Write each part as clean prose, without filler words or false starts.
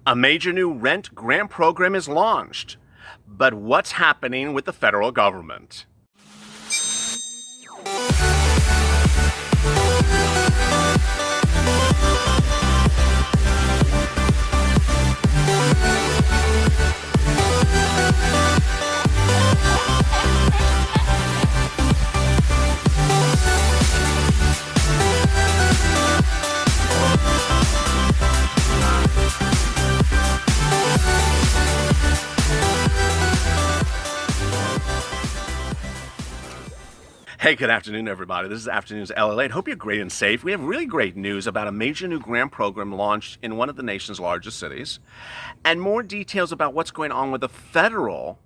A major new rent grant program is launched. But what's happening with the federal government? Hey, good afternoon, everybody. This is Afternoons LALATE. Hope you're great and safe. We have really great news about a major new grant program launched in one of the nation's largest cities, and more details about what's going on with the federal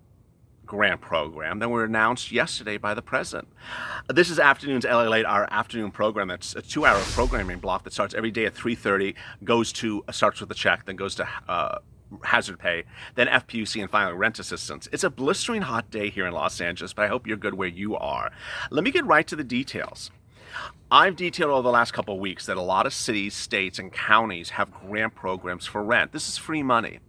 grant program that were announced yesterday by the president. This is Afternoons LALATE, our afternoon program. That's a 2-hour programming block that starts every day at 3:30, starts with a check, then goes to hazard pay, then FPUC, and finally rent assistance. It's a blistering hot day here in Los Angeles, but I hope you're good where you are. Let me get right to the details. I've detailed over the last couple of weeks that a lot of cities, states, and counties have grant programs for rent. This is free money.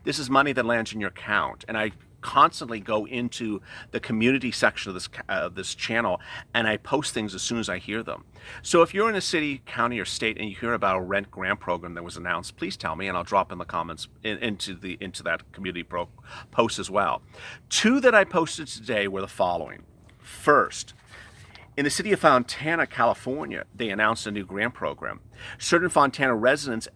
This is money that lands in your account, and I constantly go into the community section of this channel, and I post things as soon as I hear them. So if you're in a city, county, or state and you hear about a rent grant program that was announced, please tell me, and I'll drop in the comments into that community post as well. 2 that I posted today were the following. First, in the city of Fontana, California, they announced a new grant program. Certain Fontana residents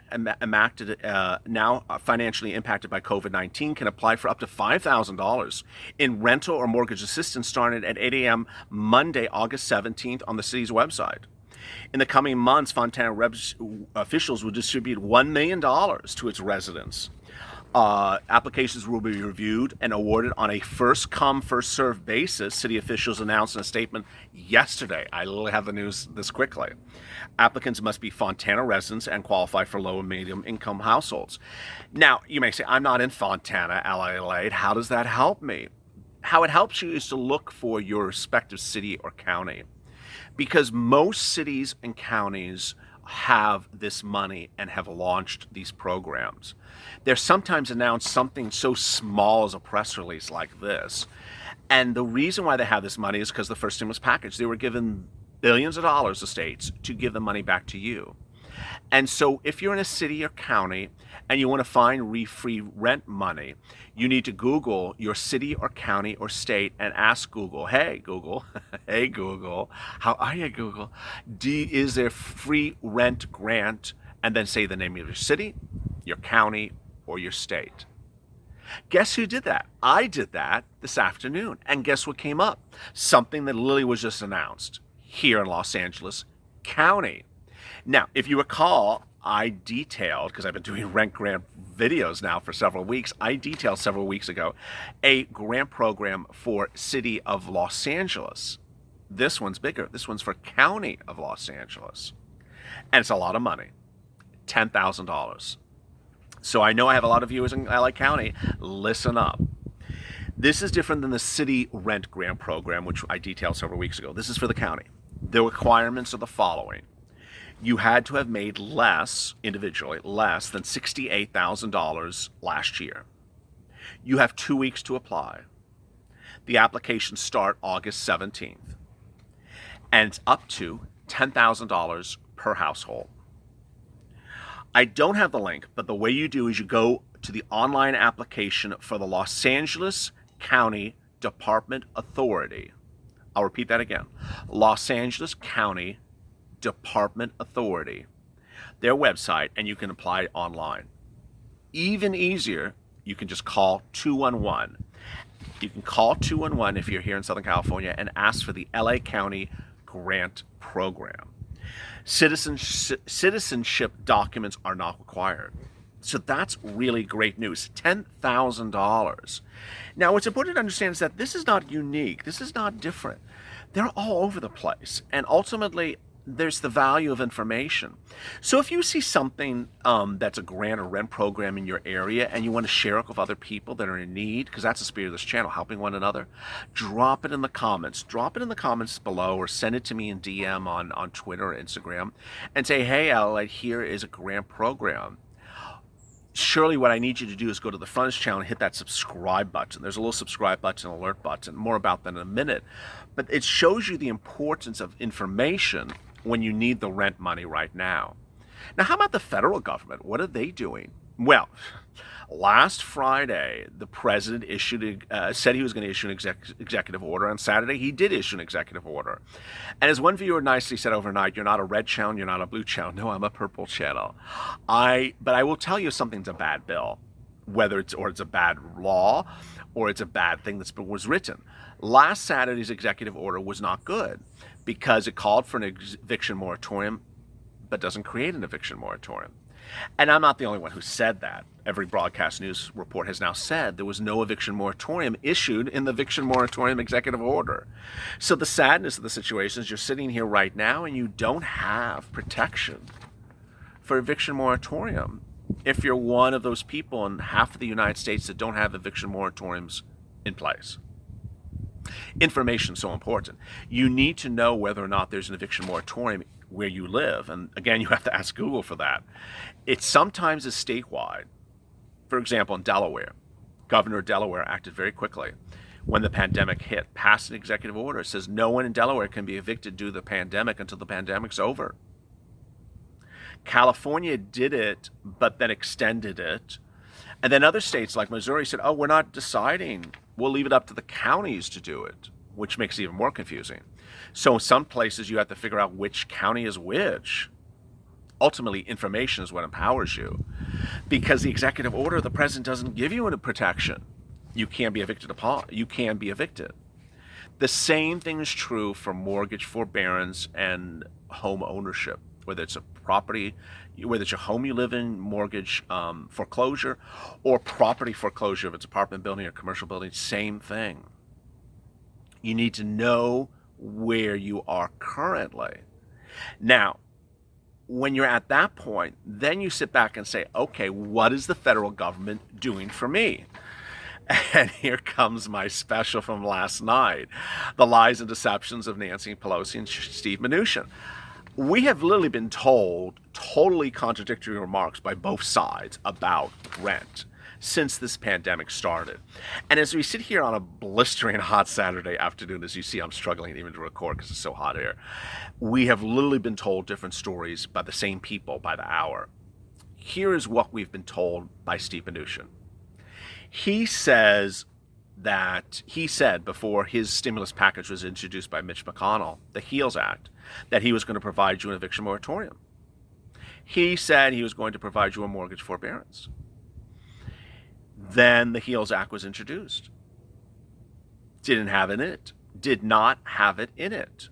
now financially impacted by COVID-19 can apply for up to $5,000 in rental or mortgage assistance starting at 8 a.m. Monday, August 17th on the city's website. In the coming months, Fontana officials will distribute $1 million to its residents. Applications will be reviewed and awarded on a first-come, first-served basis, city officials announced in a statement yesterday. I literally have the news this quickly. Applicants must be Fontana residents and qualify for low and medium income households. Now, you may say, I'm not in Fontana, LALATE. How does that help me? How it helps you is to look for your respective city or county, because most cities and counties have this money and have launched these programs. They're sometimes announced something so small as a press release like this. And the reason why they have this money is because the first stimulus package, they were given billions of dollars to states to give the money back to you. And so if you're in a city or county and you want to find free rent money, you need to Google your city or county or state and ask Google, hey Google, hey Google, how are you Google? Is there free rent grant? And then say the name of your city, your county, or your state. Guess who did that? I did that this afternoon. And guess what came up? Something that literally was just announced here in Los Angeles County. Now, if you recall, I detailed, because I've been doing rent grant videos now for several weeks, I detailed several weeks ago a grant program for City of Los Angeles. This one's bigger. This one's for County of Los Angeles. And it's a lot of money, $10,000. So I know I have a lot of viewers in LA County. Listen up. This is different than the city rent grant program, which I detailed several weeks ago. This is for the county. The requirements are the following. You had to have made individually, less than $68,000 last year. You have 2 weeks to apply. The applications start August 17th. And it's up to $10,000 per household. I don't have the link, but the way you do is you go to the online application for the Los Angeles County Department Authority. I'll repeat that again. Los Angeles County Department Authority, their website, and you can apply online. Even easier, you can just call 211. You can call 211 if you're here in Southern California and ask for the LA County Grant Program. Citizenship documents are not required. So that's really great news. $10,000. Now, what's important to understand is that this is not unique. This is not different. They're all over the place. And ultimately, there's the value of information. So if you see something that's a grant or rent program in your area and you want to share it with other people that are in need, because that's the spirit of this channel, helping one another, drop it in the comments. Drop it in the comments below or send it to me in DM on Twitter or Instagram and say, hey, LA, here is a grant program. surely what I need you to do is go to the front of this channel and hit that subscribe button. There's a little subscribe button, alert button, more about that in a minute. But it shows you the importance of information when you need the rent money right now. Now, how about the federal government? What are they doing? Well, last Friday, the president said he was going to issue an executive order. On Saturday, he did issue an executive order. And as one viewer nicely said overnight, you're not a red channel, you're not a blue channel. No, I'm a purple channel. But I will tell you something's a bad bill, whether it's a bad law or it's a bad thing that was written. Last Saturday's executive order was not good because it called for an eviction moratorium, but doesn't create an eviction moratorium. And I'm not the only one who said that. Every broadcast news report has now said there was no eviction moratorium issued in the eviction moratorium executive order. So the sadness of the situation is you're sitting here right now and you don't have protection for eviction moratorium if you're one of those people in half of the United States that don't have eviction moratoriums in place. Information is so important. You need to know whether or not there's an eviction moratorium where you live. And again, you have to ask Google for that. It sometimes is statewide. For example, in Delaware, Governor of Delaware acted very quickly when the pandemic hit, passed an executive order. It says no one in Delaware can be evicted due to the pandemic until the pandemic's over. California did it, but then extended it. And then other states like Missouri said, oh, we're not deciding. We'll leave it up to the counties to do it, which makes it even more confusing. So in some places you have to figure out which county is which. Ultimately, information is what empowers you. Because the executive order, the president doesn't give you any protection. You can be evicted upon. You can be evicted. The same thing is true for mortgage forbearance and home ownership, whether it's a property, whether it's a home you live in, mortgage foreclosure, or property foreclosure if it's apartment building or commercial building, same thing. You need to know where you are currently. Now, when you're at that point, then you sit back and say, okay, what is the federal government doing for me? And here comes my special from last night, the lies and deceptions of Nancy Pelosi and Steve Mnuchin. We have literally been told totally contradictory remarks by both sides about rent since this pandemic started. And as we sit here on a blistering hot Saturday afternoon, as you see, I'm struggling even to record because it's so hot here. We have literally been told different stories by the same people by the hour. Here is what we've been told by Steve Mnuchin. He said before his stimulus package was introduced by Mitch McConnell, the HEALS Act, that he was going to provide you an eviction moratorium. He said he was going to provide you a mortgage forbearance. Then the HEALS Act was introduced. Did not have it in it.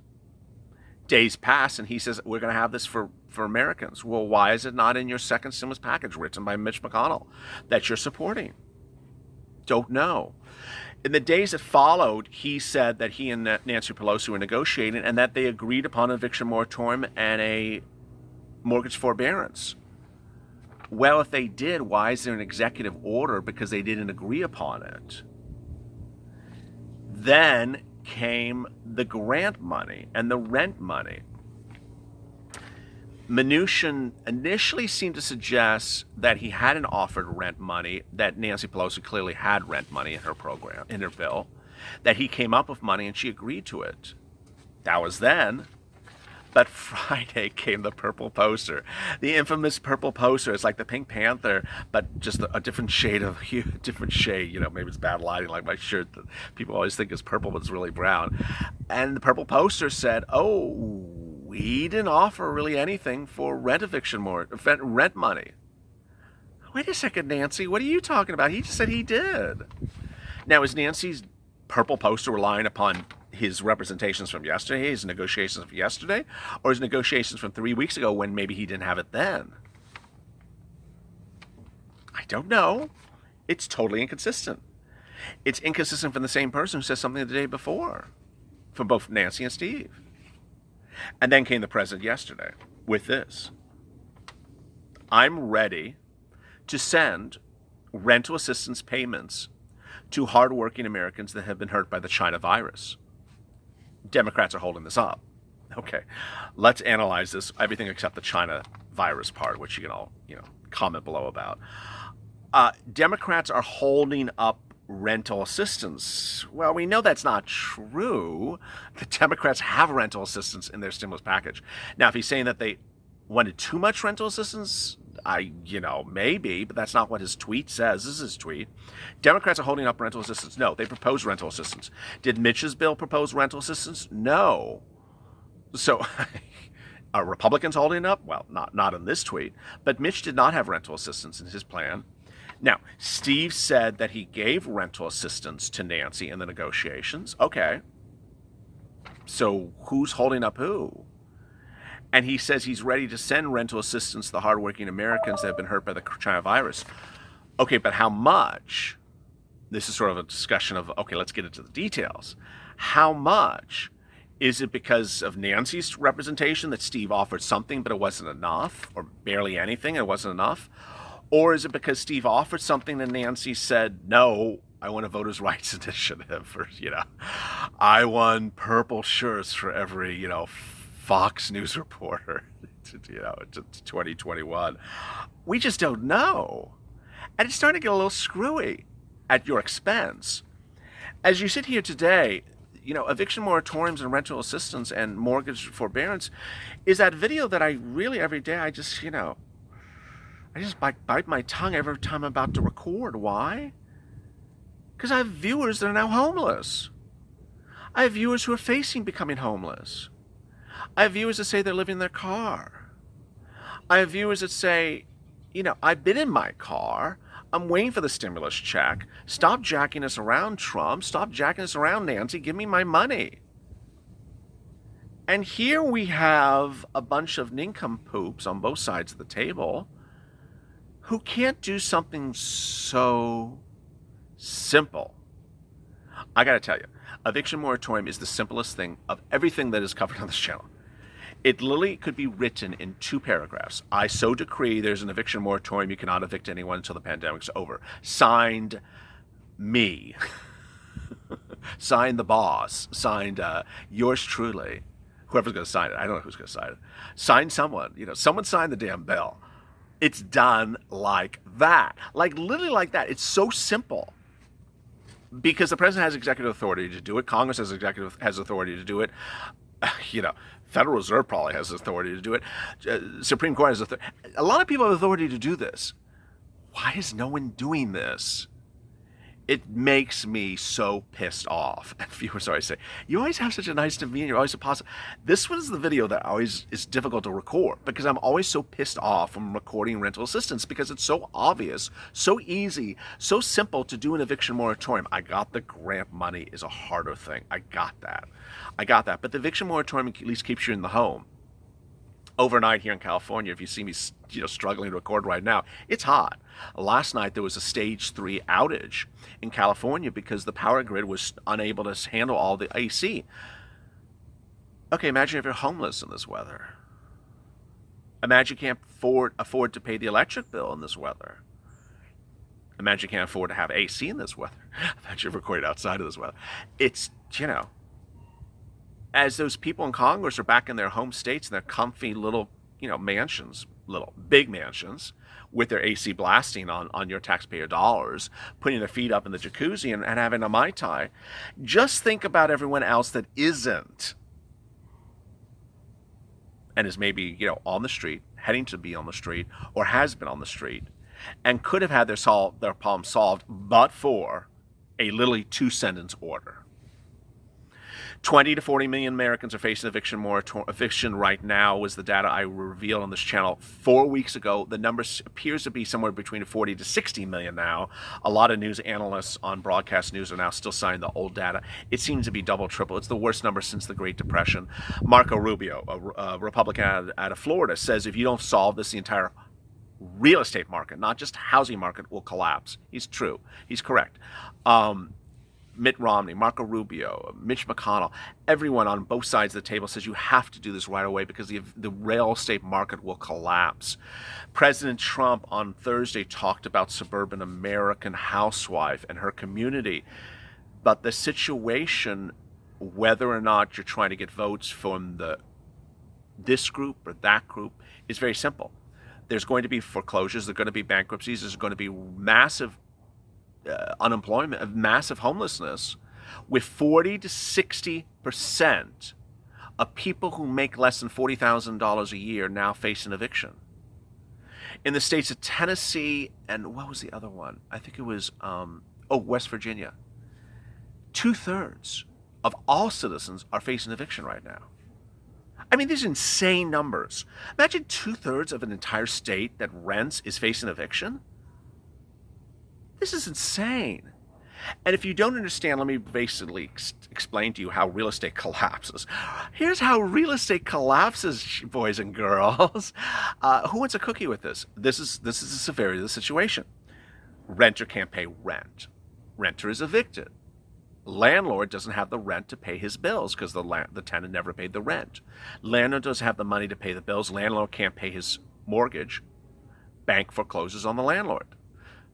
Days pass and he says, we're going to have this for Americans. Well, why is it not in your second stimulus package written by Mitch McConnell that you're supporting? Don't know. In the days that followed, he said that he and Nancy Pelosi were negotiating and that they agreed upon an eviction moratorium and a mortgage forbearance. Well, if they did, why is there an executive order? Because they didn't agree upon it. Then came the grant money and the rent money. Mnuchin initially seemed to suggest that he hadn't offered rent money, that Nancy Pelosi clearly had rent money in her program, in her bill, that he came up with money and she agreed to it. That was then. But Friday came the purple poster. The infamous purple poster. It's like the Pink Panther, but just a different shade of hue, different shade. You know, maybe it's bad lighting, like my shirt that people always think is purple, but it's really brown. And the purple poster said, oh, he didn't offer really anything for rent money. Wait a second, Nancy, what are you talking about? He just said he did. Now, is Nancy's purple poster relying upon his representations from yesterday, his negotiations from yesterday, or his negotiations from 3 weeks ago when maybe he didn't have it then? I don't know. It's totally inconsistent. It's inconsistent from the same person who said something the day before, from both Nancy and Steve. And then came the president yesterday with this. I'm ready to send rental assistance payments to hardworking Americans that have been hurt by the China virus. Democrats are holding this up. Okay, let's analyze this, everything except the China virus part, which you can all, comment below about. Democrats are holding up rental assistance. Well, we know that's not true. The Democrats have rental assistance in their stimulus package. Now, if he's saying that they wanted too much rental assistance, maybe, but that's not what his tweet says. This is his tweet. Democrats are holding up rental assistance. No, they proposed rental assistance. Did Mitch's bill propose rental assistance? No. So, are Republicans holding it up? Well, not in this tweet, but Mitch did not have rental assistance in his plan. Now, Steve said that he gave rental assistance to Nancy in the negotiations. Okay. So who's holding up who? And he says he's ready to send rental assistance to the hardworking Americans that have been hurt by the China virus. Okay, but how much? This is sort of a discussion of, okay, let's get into the details. How much? Is it because of Nancy's representation that Steve offered something but it wasn't enough, or barely anything and it wasn't enough? Or is it because Steve offered something and Nancy said, no, I want a voters' rights initiative, or, I won purple shirts for every, Fox News reporter, to 2021. We just don't know. And it's starting to get a little screwy at your expense. As you sit here today, eviction moratoriums and rental assistance and mortgage forbearance is that video that I really, every day, I just bite my tongue every time I'm about to record. Why? Because I have viewers that are now homeless. I have viewers who are facing becoming homeless. I have viewers that say they're living in their car. I have viewers that say, I've been in my car. I'm waiting for the stimulus check. Stop jacking us around, Trump. Stop jacking us around, Nancy. Give me my money. And here we have a bunch of nincompoops on both sides of the table who can't do something so simple. I got to tell you, eviction moratorium is the simplest thing of everything that is covered on this channel. It literally could be written in 2 paragraphs. I so decree there's an eviction moratorium. You cannot evict anyone until the pandemic's over. Signed, me. Signed the boss. Signed yours truly. Whoever's going to sign it. I don't know who's going to sign it. Sign someone. Someone signed the damn bill. It's done like that. Like literally like that. It's so simple. Because the president has executive authority to do it. Congress has authority to do it. Federal Reserve probably has authority to do it. Supreme Court has authority. A lot of people have authority to do this. Why is no one doing this? It makes me so pissed off. Viewers always say, you always have such a nice demeanor, you're always so positive. This one is the video that always is difficult to record because I'm always so pissed off from recording rental assistance because it's so obvious, so easy, so simple to do an eviction moratorium. I got the grant money is a harder thing. I got that. But the eviction moratorium at least keeps you in the home. Overnight here in California, if you see me, struggling to record right now, it's hot. Last night there was a stage 3 outage in California because the power grid was unable to handle all the AC. Okay, imagine if you're homeless in this weather. Imagine you can't afford to pay the electric bill in this weather. Imagine you can't afford to have AC in this weather. Imagine you're recording outside of this weather. It's, as those people in Congress are back in their home states in their comfy little, mansions, little big mansions, with their AC blasting on your taxpayer dollars, putting their feet up in the jacuzzi and having a Mai Tai, just think about everyone else that isn't. And is maybe, on the street, heading to be on the street, or has been on the street, and could have had their problem solved but for a literally 2-sentence order. 20 to 40 million Americans are facing eviction right now was the data I revealed on this channel 4 weeks ago. The number appears to be somewhere between 40 to 60 million now. A lot of news analysts on broadcast news are now still citing the old data. It seems to be double, triple. It's the worst number since the Great Depression. Marco Rubio, a Republican out of Florida, says if you don't solve this, the entire real estate market, not just housing market, will collapse. He's true. He's correct. Mitt Romney, Marco Rubio, Mitch McConnell, everyone on both sides of the table says you have to do this right away because the real estate market will collapse. President Trump on Thursday talked about suburban American housewife and her community. But the situation, whether or not you're trying to get votes from this group or that group, is very simple. There's going to be foreclosures. There's going to be bankruptcies. There's going to be massive unemployment, massive homelessness, with 40 to 60% of people who make less than $40,000 a year now facing eviction. In the states of Tennessee and what was the other one? I think it was West Virginia. 2/3 of all citizens are facing eviction right now. I mean, these are insane numbers. Imagine 2/3 of an entire state that rents is facing eviction. This is insane. And if you don't understand, let me basically explain to you how real estate collapses. Here's how real estate collapses, boys and girls. Who wants a cookie with this? This is the severity of the situation. Renter can't pay rent. Renter is evicted. Landlord doesn't have the rent to pay his bills because the tenant never paid the rent. Landlord doesn't have the money to pay the bills. Landlord can't pay his mortgage. Bank forecloses on the landlord.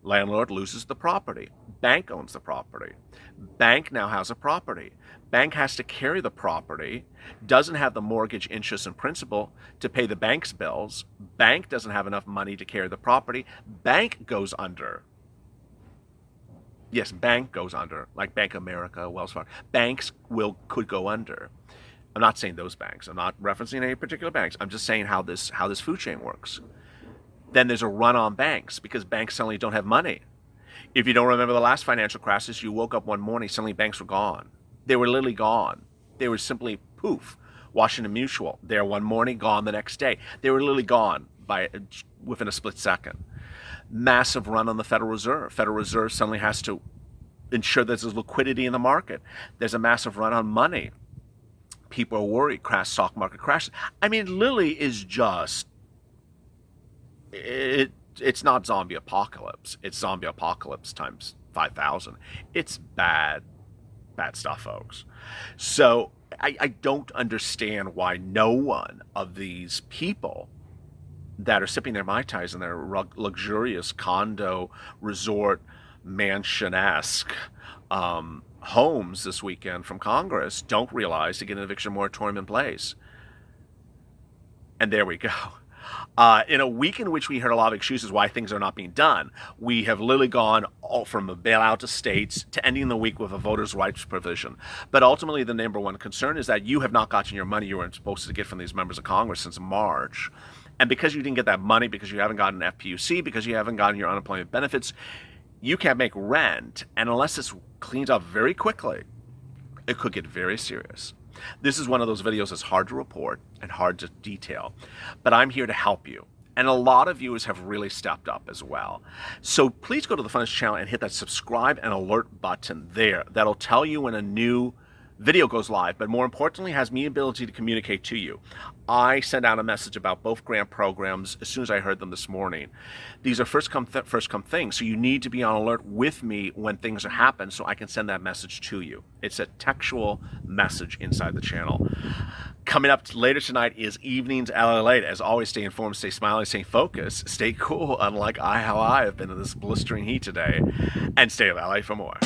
Landlord loses the property. Bank owns the property. Bank now has a property. Bank has to carry the property, doesn't have the mortgage, interest, and principal to pay the bank's bills. Bank doesn't have enough money to carry the property. Bank goes under. Yes, bank goes under, like Bank of America, Wells Fargo. Banks could go under. I'm not saying those banks. I'm not referencing any particular banks. I'm just saying how this food chain works. Then there's a run on banks because banks suddenly don't have money. If you don't remember the last financial crisis, you woke up one morning, suddenly banks were gone. They were literally gone. They were simply poof. Washington Mutual, there one morning, gone the next day. They were literally gone within a split second. Massive run on the Federal Reserve. Federal Reserve suddenly has to ensure there's liquidity in the market. There's a massive run on money. People are worried. Stock market crashes. I mean, literally is just... It's not zombie apocalypse. It's zombie apocalypse times 5,000. It's bad stuff, folks. So I don't understand why no one of these people that are sipping their Mai Tais in their luxurious condo, resort, mansion-esque homes this weekend from Congress don't realize to get an eviction moratorium in place. And there we go. In a week in which we heard a lot of excuses why things are not being done, we have literally gone all from a bailout to states to ending the week with a voters' rights provision. But ultimately, the number one concern is that you have not gotten your money you were supposed to get from these members of Congress since March. And because you didn't get that money, because you haven't gotten FPUC, because you haven't gotten your unemployment benefits, you can't make rent. And unless this cleans up very quickly, it could get very serious. This is one of those videos that's hard to report and hard to detail, but I'm here to help you. And a lot of viewers have really stepped up as well. So please go to the Funnest channel and hit that subscribe and alert button there. That'll tell you when a new video goes live, but more importantly, has me ability to communicate to you. I sent out a message about both grant programs as soon as I heard them this morning. These are first come things, so you need to be on alert with me when things happen so I can send that message to you. It's a textual message inside the channel. Coming up later tonight is Evenings LALATE. As always, stay informed, stay smiling, stay focused, stay cool, unlike how I have been in this blistering heat today, and stay LA for more.